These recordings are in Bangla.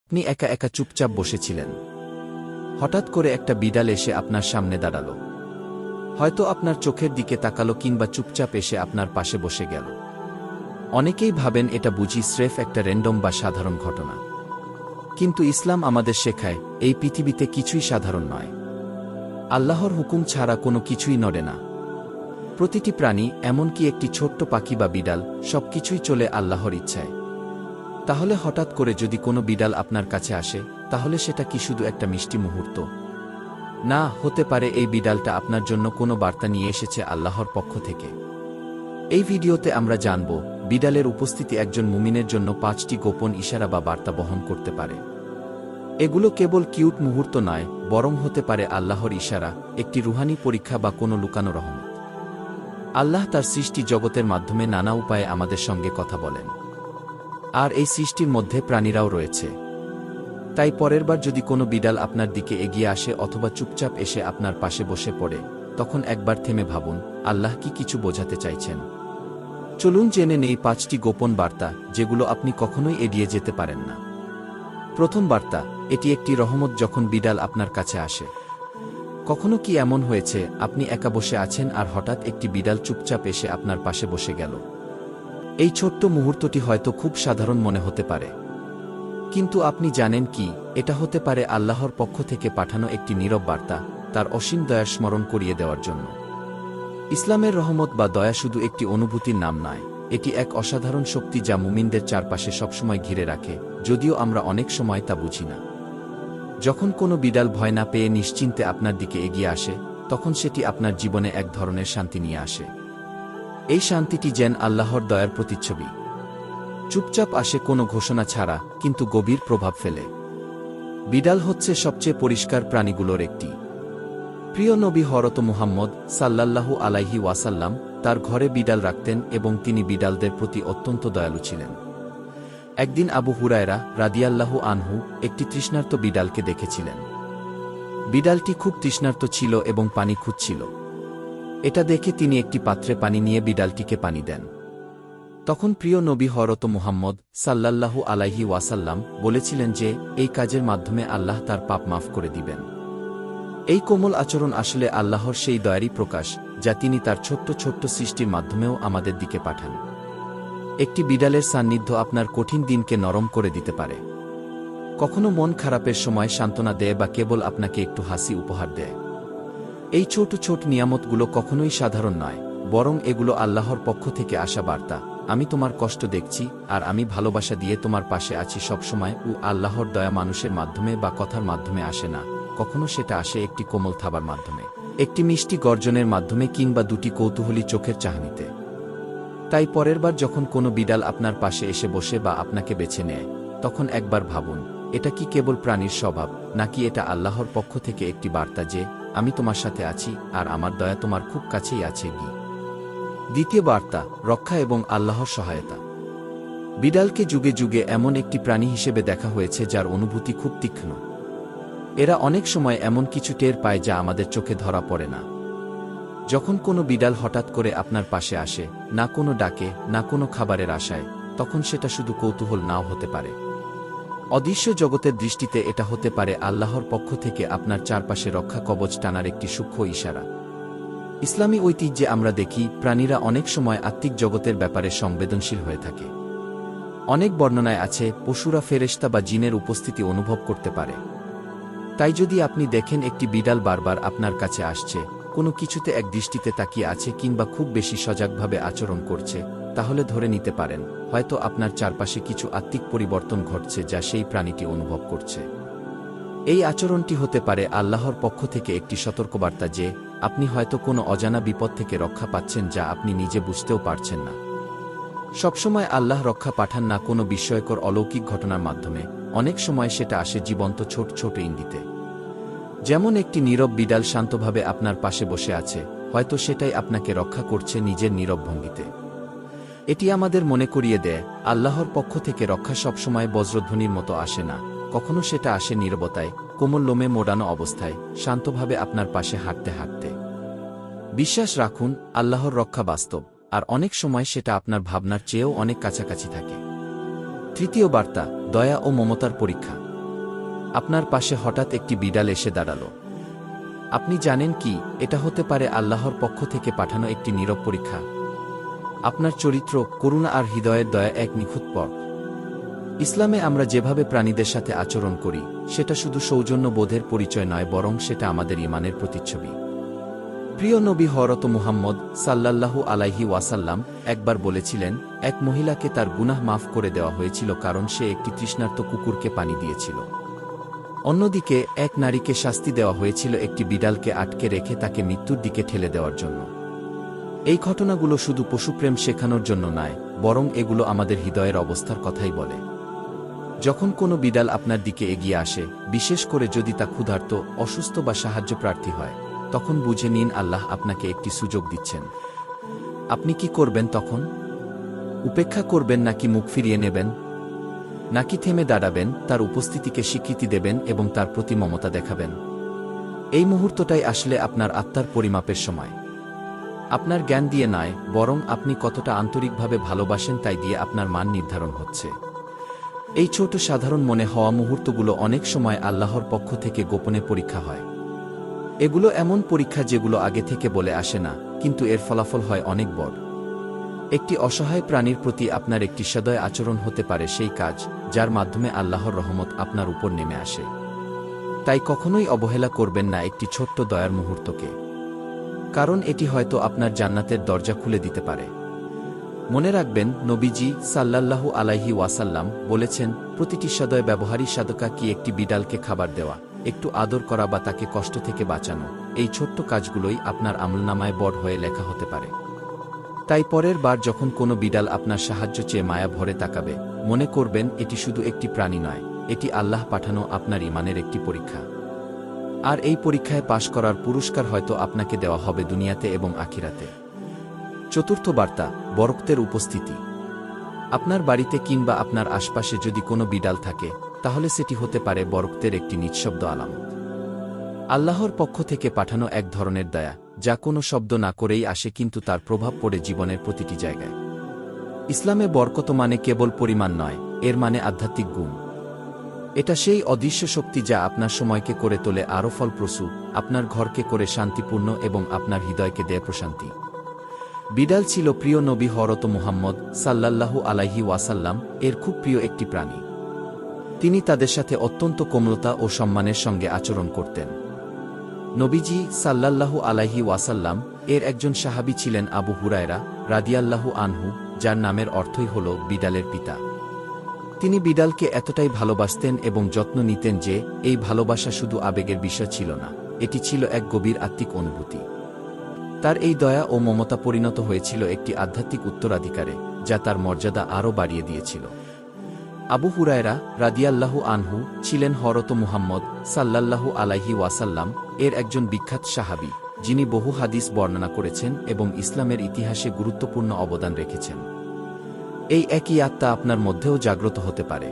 আপনি একা একা চুপচাপ বসেছিলেন। হঠাৎ করে একটা বিড়াল এসে আপনার সামনে দাঁড়ালো। হয়তো আপনার চোখের দিকে তাকালো কিংবা চুপচাপ এসে আপনার পাশে বসে গেল। অনেকেই ভাবেন এটা বুঝি স্রেফ একটা র্যান্ডম বা সাধারণ ঘটনা। কিন্তু ইসলাম আমাদের শেখায় এই পৃথিবীতে কিছুই সাধারণ নয়। আল্লাহর হুকুম ছাড়া কোনো কিছুই নড়ে না। প্রতিটি প্রাণী, এমনকি একটি ছোট্ট পাখি বা বিড়াল, সবকিছুই চলে আল্লাহর ইচ্ছায়। তাহলে হঠাৎ করে যদি কোনো বিড়াল আপনার কাছে আসে, তাহলে সেটা কি শুধু একটা মিষ্টি মুহূর্ত? না, হতে পারে এই বিড়ালটা আপনার জন্য কোনো বার্তা নিয়ে এসেছে আল্লাহর পক্ষ থেকে। এই ভিডিওতে আমরা জানব, বিড়ালের উপস্থিতি একজন মুমিনের জন্য 5টি গোপন ইশারা বা বার্তা বহন করতে পারে। এগুলো কেবল কিউট মুহূর্ত নয়, বরং হতে পারে আল্লাহর ইশারা, একটি রুহানি পরীক্ষা বা কোনো লুকানো রহমত। আল্লাহ তার সৃষ্টি জগতের মাধ্যমে নানা উপায়ে আমাদের সঙ্গে কথা বলেন। আর এই সৃষ্টির মধ্যে প্রাণীরাও রয়েছে। তাই পরের বার যদি কোনো বিড়াল আপনার দিকে এগিয়ে আসে অথবা চুপচাপ এসে আপনার পাশে বসে পড়ে, তখন একবার থেমে ভাবুন, আল্লাহ কি কিছু বোঝাতে চাইছেন? চলুন জেনে নেই 5টি গোপন বার্তা, যেগুলো আপনি কখনোই এড়িয়ে যেতে পারেন না। প্রথম বার্তা, এটি একটি রহমত যখন বিড়াল আপনার কাছে আসে। কখনো কি এমন হয়েছে, আপনি একা বসে আছেন আর হঠাৎ একটি বিড়াল চুপচাপ এসে আপনার পাশে বসে গেল? এই ছোট্ট মুহূর্তটি হয়তো খুব সাধারণ মনে হতে পারে, কিন্তু আপনি জানেন কি, এটা হতে পারে আল্লাহর পক্ষ থেকে পাঠানো একটি নীরব বার্তা, তার অসীম দয়ার স্মরণ করিয়ে দেওয়ার জন্য। ইসলামের রহমত বা দয়া শুধু একটি অনুভূতির নাম নয়, এটি এক অসাধারণ শক্তি যা মুমিনদের চারপাশে সবসময় ঘিরে রাখে, যদিও আমরা অনেক সময় তা বুঝি না। যখন কোনো বিড়াল ভয় না পেয়ে নিশ্চিন্তে আপনার দিকে এগিয়ে আসে, তখন সেটি আপনার জীবনে এক ধরনের শান্তি নিয়ে আসে। এই শান্তিটি যেন আল্লাহর দয়ার প্রতিচ্ছবি। চুপচাপ আসে কোনো ঘোষণা ছাড়া, কিন্তু গভীর প্রভাব ফেলে। বিড়াল হচ্ছে সবচেয়ে পরিষ্কার প্রাণীগুলোর একটি। প্রিয় নবী হযরত মুহাম্মদ সাল্লাল্লাহু আলাইহি ওয়াসাল্লাম তার ঘরে বিড়াল রাখতেন এবং তিনি বিড়ালদের প্রতি অত্যন্ত দয়ালু ছিলেন। একদিন আবু হুরায়রা রাদিয়াল্লাহু আনহু একটি তৃষ্ণার্ত বিড়ালকে দেখেছিলেন। বিড়ালটি খুব তৃষ্ণার্ত ছিল এবং পানি খুঁজছিল। এটা দেখে তিনি একটি পাত্রে পানি নিয়ে বিড়ালটিকে পানি দেন। তখন প্রিয় নবী হযরত মুহাম্মদ সাল্লাল্লাহু আলাইহি ওয়াসাল্লাম বলেছিলেন যে, এই কাজের মাধ্যমে আল্লাহ তার পাপ মাফ করে দিবেন। এই কোমল আচরণ আসলে আল্লাহর সেই দয়ারই প্রকাশ, যা তিনি তার ছোট্ট ছোট্ট সৃষ্টির মাধ্যমেও আমাদের দিকে পাঠান। একটি বিড়ালের সান্নিধ্য আপনার কঠিন দিনকে নরম করে দিতে পারে। কখনো মন খারাপের সময় সান্ত্বনা দেয় বা কেবল আপনাকে একটু হাসি উপহার দেয়। এই ছোট ছোট নিয়ামতগুলো কখনোই সাধারণ নয়, বরং এগুলো আল্লাহর পক্ষ থেকে আসা বার্তা, আমি তোমার কষ্ট দেখছি আর আমি ভালোবাসা দিয়ে তোমার পাশে আছি সবসময়। আল্লাহর দয়া মানুষের মাধ্যমে বা কথার মাধ্যমে আসে না, কখনো সেটা আসে একটি কোমল থাবার মাধ্যমে, একটি মিষ্টি গর্জনের মাধ্যমে কিংবা দুটি কৌতূহলী চোখের চাহনিতে। তাই পরের বার যখন কোনো বিড়াল আপনার পাশে এসে বসে বা আপনাকে বেছে নেয়, তখন একবার ভাবুন, এটা কি কেবল প্রাণীর স্বভাব, নাকি এটা আল্লাহর পক্ষ থেকে একটি বার্তা যে, আমি তোমার সাথে আছি আর আমার দয়া তোমার খুব কাছেই আছে। দ্বিতীয় বার্তা, রক্ষা এবং আল্লাহর সহায়তা। বিড়ালকে যুগে যুগে এমন একটি প্রাণী হিসেবে দেখা হয়েছে যার অনুভূতি খুব তীক্ষ্ণ। এরা অনেক সময় এমন কিছু টের পায় যা আমাদের চোখে ধরা পড়ে না। যখন কোনো বিড়াল হঠাৎ করে আপনার পাশে আসে, না কোনো ডাকে, না কোনো খাবারের আশায়, তখন সেটা শুধু কৌতূহল নাও হতে পারে। অদৃশ্য জগতের দৃষ্টিতে এটা হতে পারে আল্লাহর পক্ষ থেকে আপনার চারপাশে রক্ষা কবচ টানার একটি সূক্ষ্ম ইশারা। ইসলামী ঐতিহ্যে আমরা দেখি, প্রাণীরা অনেক সময় আত্মিক জগতের ব্যাপারে সংবেদনশীল হয়ে থাকে। অনেক বর্ণনায় আছে, পশুরা ফেরেশতা বা জিনের উপস্থিতি অনুভব করতে পারে। তাই যদি আপনি দেখেন একটি বিড়াল বারবার আপনার কাছে আসছে, কোনো কিছুতে এক দৃষ্টিতে তাকিয়ে আছে কিংবা খুব বেশি সজাগভাবে আচরণ করছে, তাহলে ধরে নিতে পারেন, হয়তো আপনার চারপাশে কিছু আত্মিক পরিবর্তন ঘটছে যা সেই প্রাণীটি অনুভব করছে। এই আচরণটি হতে পারে আল্লাহর পক্ষ থেকে একটি সতর্কবার্তা যে, আপনি হয়তো কোনো অজানা বিপদ থেকে রক্ষা পাচ্ছেন যা আপনি নিজে বুঝতেও পারছেন না। সবসময় আল্লাহ রক্ষা পাঠান না কোনো বিস্ময়কর অলৌকিক ঘটনার মাধ্যমে, অনেক সময় সেটা আসে জীবন্ত ছোট ছোট ইঙ্গিতে। যেমন একটি নীরব বিড়াল শান্তভাবে আপনার পাশে বসে আছে, হয়তো সেটাই আপনাকে রক্ষা করছে নিজের নীরব ভঙ্গিতে। এটি আমাদের মনে করিয়ে দেয়, আল্লাহর পক্ষ থেকে রক্ষা সবসময় বজ্রধ্বনির মতো আসে না, কখনো সেটা আসে নীরবতায়, কোমল লোমে মোড়ানো অবস্থায়, শান্তভাবে আপনার পাশে হাঁটতে হাঁটতে। বিশ্বাস রাখুন, আল্লাহর রক্ষা বাস্তব, আর অনেক সময় সেটা আপনার ভাবনার চেয়েও অনেক কাছাকাছি থাকে। তৃতীয় বার্তা, দয়া ও মমতার পরীক্ষা। আপনার পাশে হঠাৎ একটি বিড়াল এসে দাঁড়ালো। আপনি জানেন কি, এটা হতে পারে আল্লাহর পক্ষ থেকে পাঠানো একটি নীরব পরীক্ষা। আপনার চরিত্র, করুণা আর হৃদয়ের দয়া এক নিখুঁত পথ। ইসলামে আমরা যেভাবে প্রাণীদের সাথে আচরণ করি, সেটা শুধু সৌজন্য বোধের পরিচয় নয়, বরং সেটা আমাদের ঈমানের প্রতিচ্ছবি। প্রিয় নবী হযরত মুহাম্মদ সাল্লাল্লাহু আলাইহি ওয়াসাল্লাম একবার বলেছিলেন, এক মহিলাকে তার গুনাহ মাফ করে দেওয়া হয়েছিল কারণ সে একটি তৃষ্ণার্ত কুকুরকে পানি দিয়েছিল। অন্যদিকে এক নারীকে শাস্তি দেওয়া হয়েছিল একটি বিড়ালকে আটকে রেখে তাকে মৃত্যুর দিকে ঠেলে দেওয়ার জন্য। এই ঘটনাগুলো শুধু পশুপ্রেম শেখানোর জন্য নয়, বরং এগুলো আমাদের হৃদয়ের অবস্থার কথাই বলে। যখন কোনো বিড়াল আপনার দিকে এগিয়ে আসে, বিশেষ করে যদি তা ক্ষুধার্ত, অসুস্থ বা সাহায্য প্রার্থী হয়, তখন বুঝে নিন আল্লাহ আপনাকে একটি সুযোগ দিচ্ছেন। আপনি কি করবেন তখন? উপেক্ষা করবেন নাকি মুখ ফিরিয়ে নেবেন? নাকি থেমে দাঁড়াবেন, তার উপস্থিতিকে স্বীকৃতি দেবেন এবং তার প্রতি মমতা দেখাবেন? এই মুহূর্তটাই আসলে আপনার আত্মার পরিমাপের সময়। আপনার জ্ঞান দিয়ে নয়, বরং আপনি কতটা আন্তরিকভাবে ভালোবাসেন তাই দিয়ে আপনার মান নির্ধারণ হচ্ছে। এই ছোট সাধারণ মনে হওয়া মুহূর্তগুলো অনেক সময় আল্লাহর পক্ষ থেকে গোপনে পরীক্ষা হয়। এগুলো এমন পরীক্ষা যেগুলো আগে থেকে বলে আসে না, কিন্তু এর ফলাফল হয় অনেক বড়। একটি অসহায় প্রাণীর প্রতি আপনার একটি সদয় আচরণ হতে পারে সেই কাজ, যার মাধ্যমে আল্লাহর রহমত আপনার উপর নেমে আসে। তাই কখনোই অবহেলা করবেন না একটি ছোট্ট দয়ার মুহূর্তকে, কারণ এটি হয়তো আপনার জান্নাতের দরজা খুলে দিতে পারে। মনে রাখবেন, নবীজি সাল্লাল্লাহু আলাইহি ওয়াসাল্লাম বলেছেন, প্রতিটি সদয় ব্যবহারী সাদকা কি একটি বিড়ালকে খাবার দেওয়া, একটু আদর করা বা তাকে কষ্ট থেকে বাঁচানো। এই ছোট্ট কাজগুলোই আপনার আমলনামায় বড় হয়ে লেখা হতে পারে। তাই পরের বার যখন কোনো বিড়াল আপনার সাহায্য চেয়ে মায়া ভরে তাকাবে, মনে করবেন এটি শুধু একটি প্রাণী নয়, এটি আল্লাহ পাঠানো আপনার ঈমানের একটি পরীক্ষা। আর এই পরীক্ষায় পাশ করার পুরস্কার হয়তো আপনাকে দেওয়া হবে দুনিয়াতে এবং আখিরাতে। চতুর্থ বার্তা, বরকতের উপস্থিতি। আপনার বাড়িতে কিংবা আপনার আশপাশে যদি কোনো বিড়াল থাকে, তাহলে সেটি হতে পারে বরকতের একটি নিঃশব্দ আলামত। আল্লাহর পক্ষ থেকে পাঠানো এক ধরনের দয়া, যা কোনো শব্দ না করেই আসে, কিন্তু তার প্রভাব পড়ে জীবনের প্রতিটি জায়গায়। ইসলামে বরকত মানে কেবল পরিমাণ নয়, এর মানে আধ্যাত্মিক গুণ। এটা সেই অদৃশ্য শক্তি যা আপনার সময়কে করে তোলে আরও ফলপ্রসূ, আপনার ঘরকে করে শান্তিপূর্ণ এবং আপনার হৃদয়কে দেয় প্রশান্তি। বিড়াল ছিল প্রিয় নবী হযরত মুহাম্মদ সাল্লাল্লাহু আলাইহি ওয়াসাল্লাম এর খুব প্রিয় একটি প্রাণী। তিনি তাদের সাথে অত্যন্ত কোমলতা ও সম্মানের সঙ্গে আচরণ করতেন। নবীজি সাল্লাল্লাহু আলাইহি ওয়াসাল্লাম এর একজন সাহাবী ছিলেন আবু হুরায়রা রাদিয়াল্লাহু আনহু, যার নামের অর্থই হল বিড়ালের পিতা। তিনি বিড়ালকে এতটাই ভালোবাসতেন এবং যত্ন নিতেন যে, এই ভালোবাসা শুধু আবেগের বিষয় ছিল না, এটি ছিল এক গভীর আত্মিক অনুভূতি। তার এই দয়া ও মমতা পরিণত হয়েছিল একটি আধ্যাত্মিক উত্তরাধিকারে, যা তার মর্যাদা আরও বাড়িয়ে দিয়েছিল। আবু হুরায়রা রাদিয়াল্লাহু আনহু ছিলেন হযরত মুহাম্মদ সাল্লাল্লাহু আলাইহি ওয়াসাল্লাম এর একজন বিখ্যাত সাহাবী, যিনি বহু হাদিস বর্ণনা করেছেন এবং ইসলামের ইতিহাসে গুরুত্বপূর্ণ অবদান রেখেছেন। এই একই আত্মা আপনার মধ্যেও জাগ্রত হতে পারে।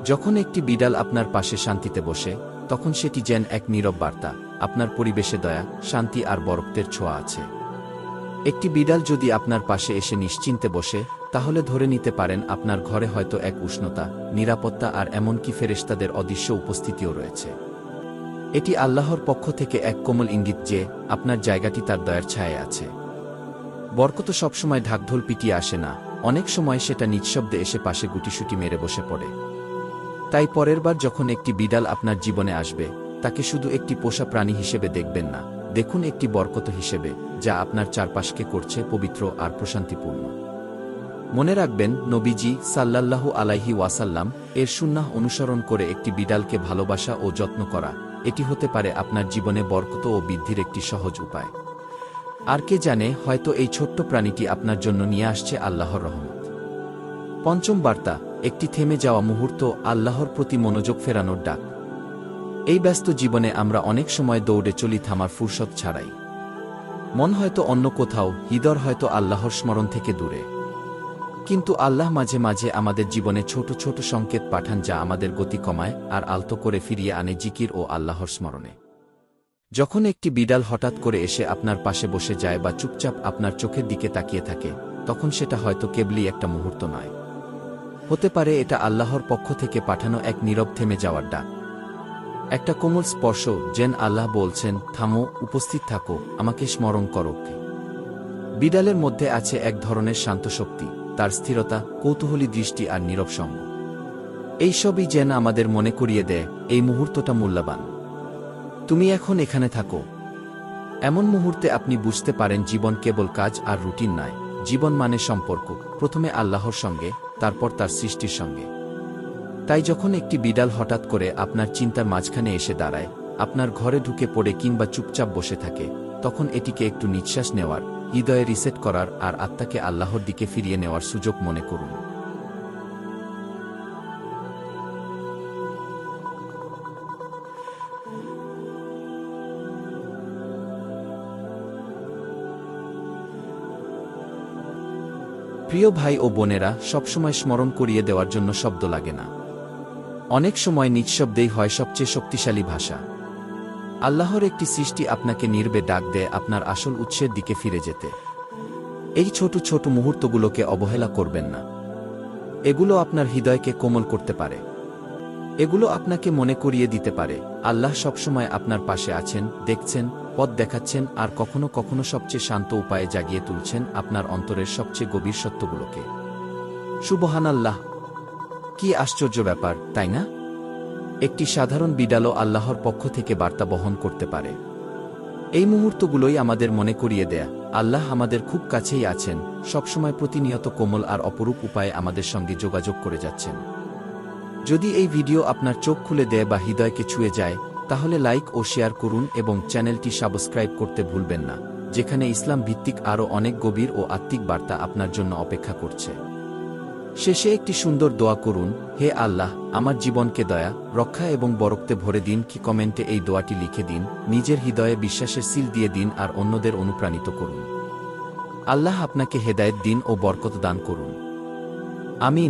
যখন একটি বিড়াল আপনার পাশে শান্তিতে বসে, তখন সেটি যেন এক নীরব বার্তা, আপনার পরিবেশে দয়া, শান্তি আর বরকতের ছোঁয়া আছে। একটি বিড়াল যদি আপনার পাশে এসে নিশ্চিন্তে বসে, তাহলে ধরে নিতে পারেন আপনার ঘরে হয়তো এক উষ্ণতা, নিরাপত্তা আর এমনকি ফেরেশতাদের অদৃশ্য উপস্থিতিও রয়েছে। এটি আল্লাহর পক্ষ থেকে এক কোমল ইঙ্গিত যে, আপনার জায়গাটি তার দয়ার ছায়ায় আছে। বরকত সবসময় ঢাকঢোল পিটিয়ে আসে না, অনেক সময় সেটা নিঃশব্দে এসে পাশে গুটিসুটি মেরে বসে পড়ে। তাই পরের বার যখন একটি বিড়াল আপনার জীবনে আসবে, তাকে শুধু একটি পোষা প্রাণী হিসেবে দেখবেন না, দেখুন একটি বরকত হিসেবে, যা আপনার চারপাশকে করছে পবিত্র আর প্রশান্তিপূর্ণ। মনে রাখবেন, নবীজি সাল্লাল্লাহু আলাইহি ওয়াসাল্লাম এর সুন্নাহ অনুসরণ করে একটি বিড়ালকে ভালোবাসা ও যত্ন করা, এটি হতে পারে আপনার জীবনে বরকত ও বৃদ্ধির একটি সহজ উপায়। আর কে জানে, হয়তো এই ছোট্ট প্রাণীটি আপনার জন্য নিয়ে আসছে আল্লাহর রহমত। পঞ্চম বার্তা, একটি থেমে যাওয়া মুহূর্ত, আল্লাহর প্রতি মনোযোগ ফেরানোর ডাক। এই ব্যস্ত জীবনে আমরা অনেক সময় দৌড়ে চলি থামার ফুরসত ছাড়াই। মন হয়তো অন্য কোথাও, হৃদয় হয়তো আল্লাহর স্মরণ থেকে দূরে। কিন্তু আল্লাহ মাঝে মাঝে আমাদের জীবনে ছোট ছোট সংকেত পাঠান, যা আমাদের গতি কমায় আর আলতো করে ফিরিয়ে আনে জিকির ও আল্লাহর স্মরণে। যখন একটি বিড়াল হঠাৎ করে এসে আপনার পাশে বসে যায় বা চুপচাপ আপনার চোখের দিকে তাকিয়ে থাকে, তখন সেটা হয়তো কেবলই একটা মুহূর্ত নয়, হতে পারে এটা আল্লাহর পক্ষ থেকে পাঠানো এক নীরব থেমে যাওয়ার ডাক। একটা কোমল স্পর্শ, যেন আল্লাহ বলছেন, থামো, উপস্থিত থাকো, আমাকে স্মরণ করো। বিড়ালের মধ্যে আছে এক ধরনের শান্ত শক্তি, তার স্থিরতা, কৌতূহলী দৃষ্টি আর নীরব সঙ্গ। এইসবই যেন আমাদের মনে করিয়ে দেয়, এই মুহূর্তটা মূল্যবান। তুমি এখন এখানে থাকো। এমন মুহূর্তে আপনি বুঝতে পারেন জীবন কেবল কাজ আর রুটিন নয়, জীবন মানে সম্পর্ক, প্রথমে আল্লাহর সঙ্গে, তারপর তার সৃষ্টির সঙ্গে। তাই যখন একটি বিড়াল হঠাৎ করে আপনার চিন্তার মাঝখানে এসে দাঁড়ায়, আপনার ঘরে ঢুকে পড়ে কিংবা চুপচাপ বসে থাকে, তখন এটিকে একটু নিঃশ্বাস নেওয়ার, হৃদয়ে রিসেট করার আর আত্মাকে আল্লাহর দিকে ফিরিয়ে নেওয়ার সুযোগ মনে করুন। প্রিয় ভাই ও বোনেরা, সবসময় স্মরণ করিয়ে দেওয়ার জন্য শব্দ লাগে না। অনেক সময় নিঃশব্দেই হয় সবচেয়ে শক্তিশালী ভাষা। আল্লাহর একটি সৃষ্টি আপনাকে নীরবে ডাক দেয় আপনার আসল উৎসের দিকে ফিরে যেতে। এই ছোট ছোট মুহূর্তগুলোকে অবহেলা করবেন না। এগুলো আপনার হৃদয়কে কোমল করতে পারে। এগুলো আপনাকে মনে করিয়ে দিতে পারে, আল্লাহ সবসময় আপনার পাশে আছেন, দেখছেন, পথ দেখাচ্ছেন আর কখনো কখনো সবচেয়ে শান্ত উপায়ে জাগিয়ে তুলছেন আপনার অন্তরের সবচেয়ে গভীর সত্যগুলোকে। সুবহানাল্লাহ! কি আশ্চর্য ব্যাপার, তাই না? একটি সাধারণ বিড়ালও আল্লাহর পক্ষ থেকে বার্তা বহন করতে পারে। এই মুহূর্তগুলোই আমাদের মনে করিয়ে দেয়া, আল্লাহ আমাদের খুব কাছেই আছেন, সবসময় প্রতিনিয়ত কোমল আর অপরূপ উপায়ে আমাদের সঙ্গে যোগাযোগ করে যাচ্ছেন। যদি এই ভিডিও আপনার চোখ খুলে দেয় বা হৃদয়কে ছুঁয়ে যায়, তাহলে লাইক ও শেয়ার করুন এবং চ্যানেলটি সাবস্ক্রাইব করতে ভুলবেন না, যেখানে ইসলাম ভিত্তিক আরও অনেক গভীর ও আত্মিক বার্তা আপনার জন্য অপেক্ষা করছে। শেষে একটি সুন্দর দোয়া করুন, হে আল্লাহ, আমার জীবনকে দয়া, রক্ষা এবং বরকতে ভরে দিন। কি কমেন্টে এই দোয়াটি লিখে দিন, নিজের হৃদয়ে বিশ্বাসের সিল দিয়ে দিন আর অন্যদের অনুপ্রাণিত করুন। আল্লাহ আপনাকে হেদায়েত দিন ও বরকত দান করুন। আমিন।